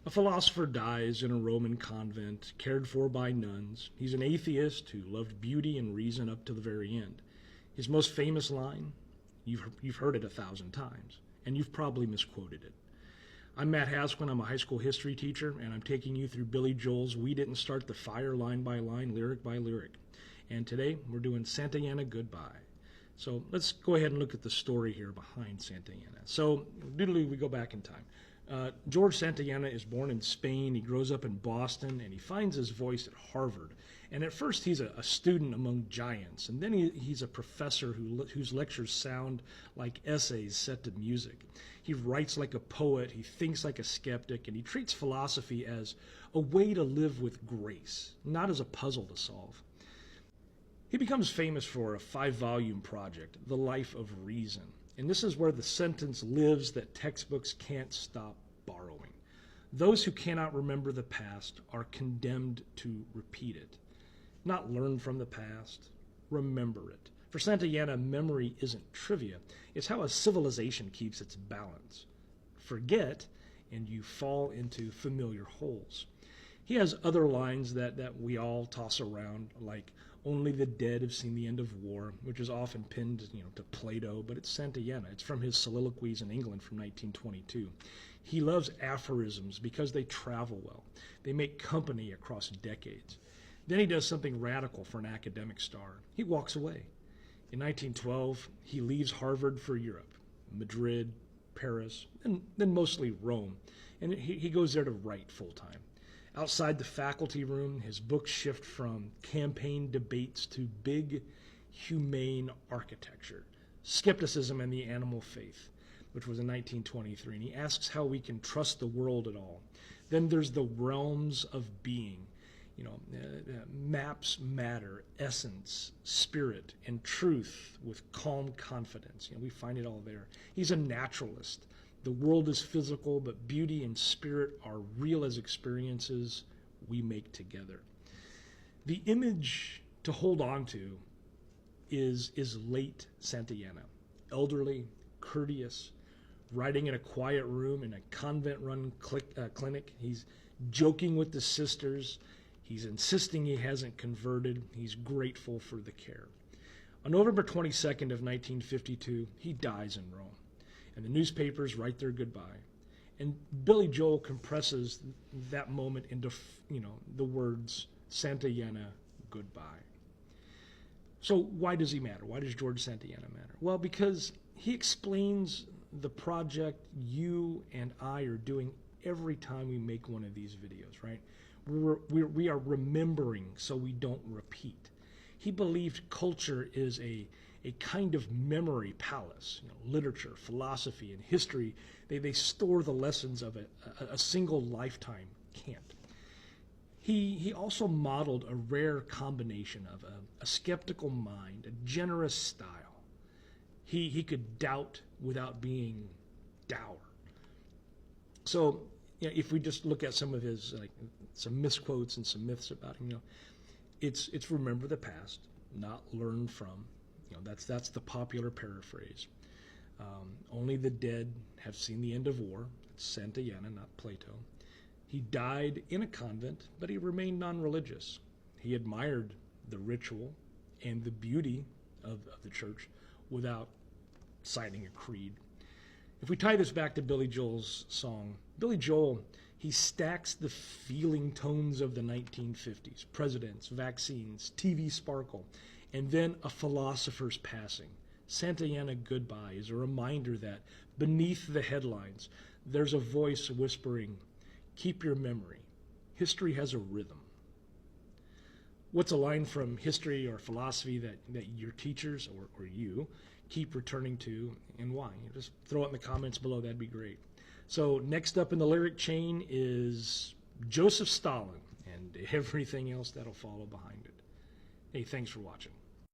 A philosopher dies in a Roman convent, cared for by nuns. He's an atheist who loved beauty and reason up to the very end. His most famous line, you've heard it 1,000 times, and you've probably misquoted it. I'm Matt Hasquin. I'm a high school history teacher, and I'm taking you through Billy Joel's We Didn't Start the Fire line by line, lyric by lyric. And today we're doing Santanya Goodbye. So let's go ahead and look at the story here behind Santanya. So we go back in time. George Santayana is born in Spain. He grows up in Boston, and he finds his voice at Harvard. And at first, he's a student among giants, and then he's a professor whose lectures sound like essays set to music. He writes like a poet, he thinks like a skeptic, and he treats philosophy as a way to live with grace, not as a puzzle to solve. He becomes famous for a 5-volume project, The Life of Reason. And this is where the sentence lives that textbooks can't stop borrowing. Those who cannot remember the past are condemned to repeat it. Not learn from the past, remember it. For Santayana, memory isn't trivia. It's how a civilization keeps its balance. Forget, and you fall into familiar holes. He has other lines that we all toss around, like, only the dead have seen the end of war, which is often pinned to Plato, but it's Santayana. It's from his soliloquies in England from 1922. He loves aphorisms because they travel well. They make company across decades. Then he does something radical for an academic star. He walks away. In 1912, he leaves Harvard for Europe, Madrid, Paris, and then mostly Rome. And he goes there to write full-time. Outside the faculty room, his books shift from campaign debates to big, humane architecture, Skepticism and the Animal Faith, which was in 1923. And he asks how we can trust the world at all. Then there's the realms of being, maps matter, essence, spirit, and truth with calm confidence. We find it all there. He's a naturalist. The world is physical, but beauty and spirit are real as experiences we make together. The image to hold on to is late Santayana, elderly, courteous, writing in a quiet room in a convent-run clinic. He's joking with the sisters. He's insisting he hasn't converted. He's grateful for the care. On November 22nd of 1952, he dies in Rome. And the newspapers write their goodbye. And Billy Joel compresses that moment into, the words, Santayana, goodbye. So why does he matter? Why does George Santayana matter? Well, because he explains the project you and I are doing every time we make one of these videos, right? We are remembering so we don't repeat. He believed culture is a kind of memory palace. Literature, philosophy, and history, they store the lessons of a single lifetime can't. He also modeled a rare combination of a skeptical mind, a generous style. He could doubt without being dour. So if we just look at some of his some misquotes and some myths about him, it's remember the past, not learn from. That's the popular paraphrase. Only the dead have seen the end of war. It's Santayana, not Plato. He died in a convent, but he remained non-religious. He admired the ritual and the beauty of the church without citing a creed. If we tie this back to Billy Joel's song, Billy Joel, he stacks the feeling tones of the 1950s, presidents, vaccines, TV sparkle, and then a philosopher's passing. Santayana Goodbye is a reminder that beneath the headlines, there's a voice whispering, keep your memory. History has a rhythm. What's a line from history or philosophy that your teachers or you keep returning to, and why? Just throw it in the comments below, that'd be great. So next up in the lyric chain is Joseph Stalin and everything else that'll follow behind it. Hey, thanks for watching.